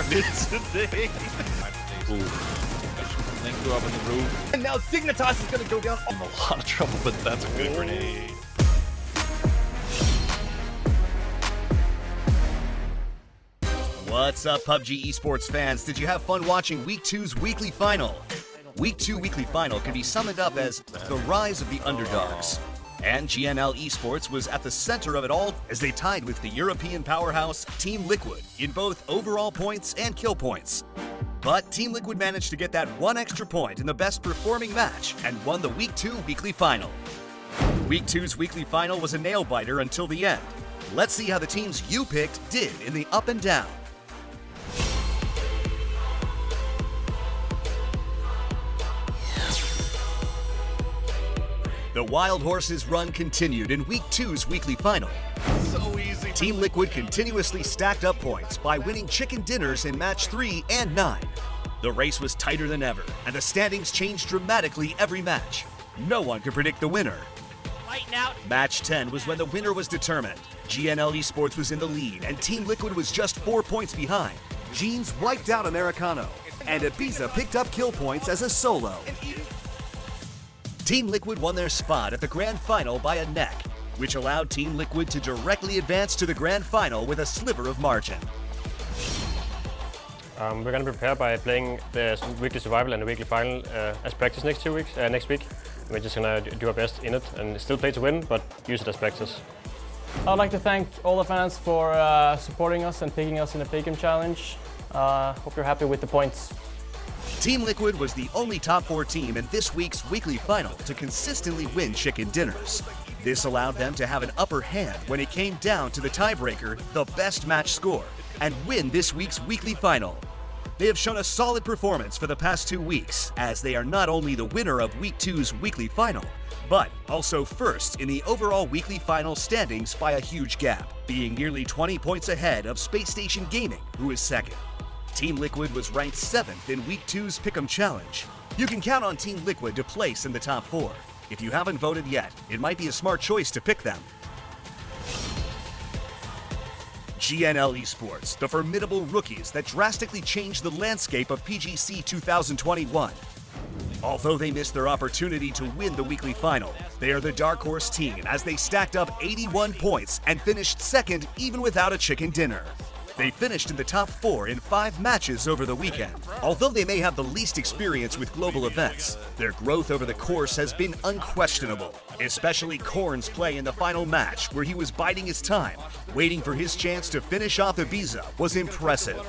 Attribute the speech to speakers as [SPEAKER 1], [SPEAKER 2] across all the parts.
[SPEAKER 1] started today. Ooh. Then go up on the roof.
[SPEAKER 2] And now Dignitas is gonna go down.
[SPEAKER 1] I'm in a lot of trouble, but that's a good grenade.
[SPEAKER 3] What's up, PUBG Esports fans? Did you have fun watching Week 2's weekly final? Week 2 weekly final can be summed up as the rise of the underdogs. And GNL Esports was at the center of it all as they tied with the European powerhouse Team Liquid in both overall points and kill points. But Team Liquid managed to get that one extra point in the best performing match and won the Week 2 weekly final. Week 2's weekly final was a nail-biter until the end. Let's see how the teams you picked did in the up and down. The Wild Horses run continued in Week 2's weekly final.
[SPEAKER 1] So easy.
[SPEAKER 3] Team Liquid continuously stacked up points by winning chicken dinners in Match 3 and 9. The race was tighter than ever, and the standings changed dramatically every match. No one could predict the winner.
[SPEAKER 2] Lighten out.
[SPEAKER 3] Match 10 was when the winner was determined. GNL Esports was in the lead, and Team Liquid was just 4 points behind. Jeans wiped out Americano, and Ibiza picked up kill points as a solo. Team Liquid won their spot at the Grand Final by a neck, which allowed Team Liquid to directly advance to the Grand Final with a sliver of margin.
[SPEAKER 4] We're going to prepare by playing the weekly survival and the weekly final as practice next week. We're just going to do our best in it and still play to win, but use it as practice.
[SPEAKER 5] I'd like to thank all the fans for supporting us and picking us in the Paycam Challenge. Hope you're happy with the points.
[SPEAKER 3] Team Liquid was the only top 4 team in this week's weekly final to consistently win chicken dinners. This allowed them to have an upper hand when it came down to the tiebreaker, the best match score, and win this week's weekly final. They have shown a solid performance for the past 2 weeks, as they are not only the winner of Week 2's weekly final, but also first in the overall weekly final standings by a huge gap, being nearly 20 points ahead of Space Station Gaming, who is second. Team Liquid was ranked 7th in Week 2's Pick'em Challenge. You can count on Team Liquid to place in the top 4. If you haven't voted yet, it might be a smart choice to pick them. GNL Esports, the formidable rookies that drastically changed the landscape of PGC 2021. Although they missed their opportunity to win the weekly final, they are the dark horse team as they stacked up 81 points and finished second even without a chicken dinner. They finished in the top 4 in 5 matches over the weekend. Although they may have the least experience with global events, their growth over the course has been unquestionable, especially Korn's play in the final match where he was biding his time, waiting for his chance to finish off Ibiza was impressive.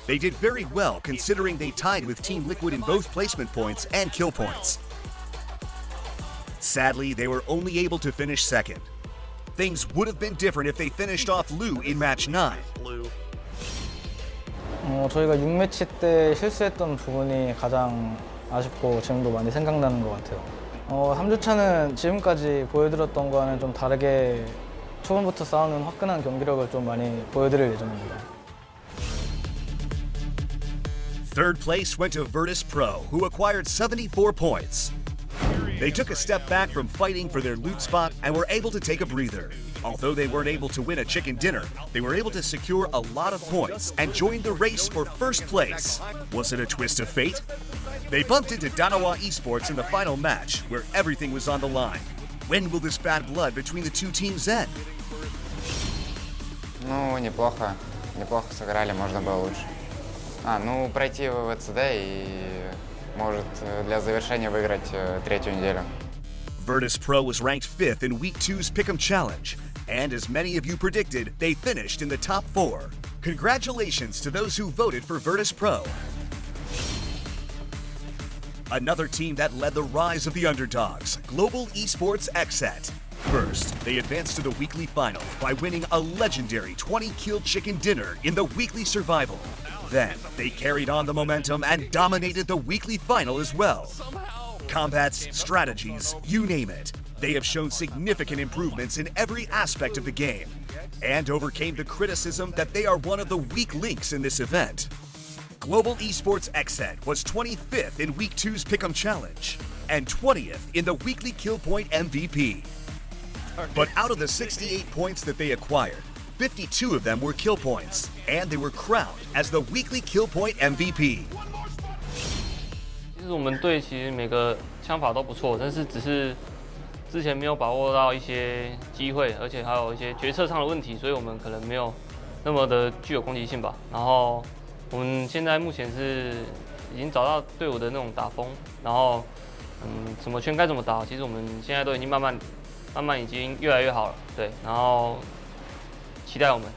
[SPEAKER 3] They did very well considering they tied with Team Liquid in both placement points and kill points. Sadly, they were only able to finish second. Things would have been different if they finished off Lou in match 9.
[SPEAKER 5] 저희가 6매치 때 실수했던 부분이 가장 아쉽고 지금도 많이 생각나는 것 같아요. 3주차는 지금까지 보여드렸던 거와는 좀 다르게 초반부터 싸우는 화끈한 경기력을 좀 많이 보여드릴 예정입니다.
[SPEAKER 3] Third place went to Virtus Pro, who acquired 74 points. They took a step back from fighting for their loot spot and were able to take a breather. Although they weren't able to win a chicken dinner, they were able to secure a lot of points and join the race for first place. Was it a twist of fate? They bumped into Danawa Esports in the final match, where everything was on the line. When will this bad blood between the two teams end?
[SPEAKER 6] Ну, неплохо. Неплохо сыграли, можно было лучше. Пройти в ВЦД и, может, для завершения выиграть 3-ю неделю.
[SPEAKER 3] Virtus Pro was ranked 5th in Week 2's Pick'em Challenge, and as many of you predicted, they finished in the top 4. Congratulations to those who voted for Virtus Pro. Another team that led the rise of the underdogs, Global Esports XSET. First, they advanced to the weekly final by winning a legendary 20-kill chicken dinner in the weekly survival. Then, they carried on the momentum and dominated the weekly final as well. Combats, strategies, you name it. They have shown significant improvements in every aspect of the game and overcame the criticism that they are one of the weak links in this event. Global Esports XSET was 25th in Week 2's Pick'em Challenge and 20th in the weekly kill point MVP. But out of the 68 points that they acquired, 52 of them were kill points, and they were crowned as the weekly kill point MVP.
[SPEAKER 7] 其实我们队其实每个枪法都不错，但是只是之前没有把握到一些机会，而且还有一些决策上的问题，所以我们可能没有那么的具有攻击性吧。然后我们现在目前是已经找到队伍的那种打风，然后什么圈该怎么打，其实我们现在都已经慢慢已经越来越好了，对，然后期待我们。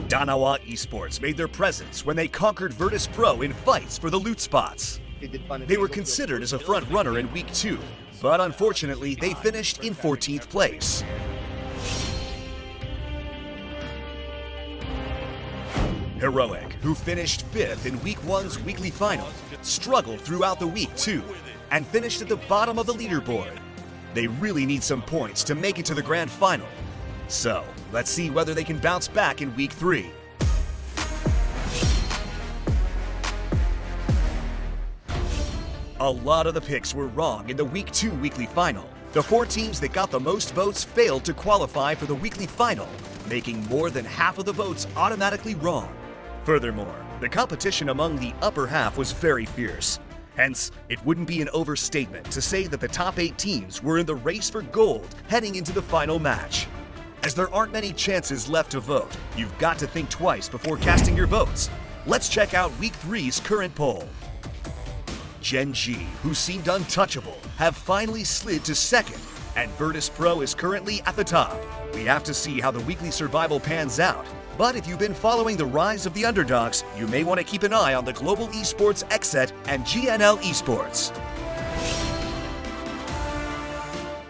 [SPEAKER 3] Danawa Esports made their presence when they conquered Virtus Pro in fights for the loot spots. They were considered as a front runner in Week 2, but unfortunately they finished in 14th place. Heroic, who finished 5th in Week 1's weekly final, struggled throughout the week too, and finished at the bottom of the leaderboard. They really need some points to make it to the grand final. So, let's see whether they can bounce back in Week 3. A lot of the picks were wrong in the Week 2 weekly final. The 4 teams that got the most votes failed to qualify for the weekly final, making more than half of the votes automatically wrong. Furthermore, the competition among the upper half was very fierce. Hence, it wouldn't be an overstatement to say that the top 8 teams were in the race for gold heading into the final match. As there aren't many chances left to vote, you've got to think twice before casting your votes. Let's check out Week 3's current poll. Gen G, who seemed untouchable, have finally slid to 2nd, and Virtus Pro is currently at the top. We have to see how the weekly survival pans out. But if you've been following the rise of the underdogs, you may want to keep an eye on the Global Esports XSET and GNL Esports.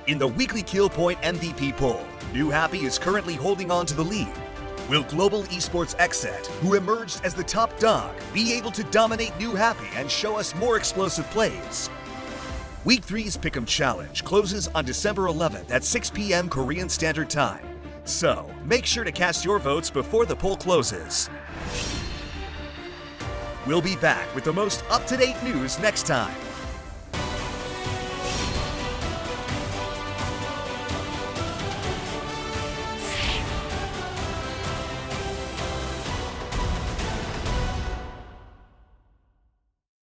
[SPEAKER 3] In the weekly kill point MVP poll, New Happy is currently holding on to the lead. Will Global Esports XSET, who emerged as the top dog, be able to dominate New Happy and show us more explosive plays? Week 3's Pick'em Challenge closes on December 11th at 6 p.m. Korean Standard Time. So, make sure to cast your votes before the poll closes. We'll be back with the most up-to-date news next time.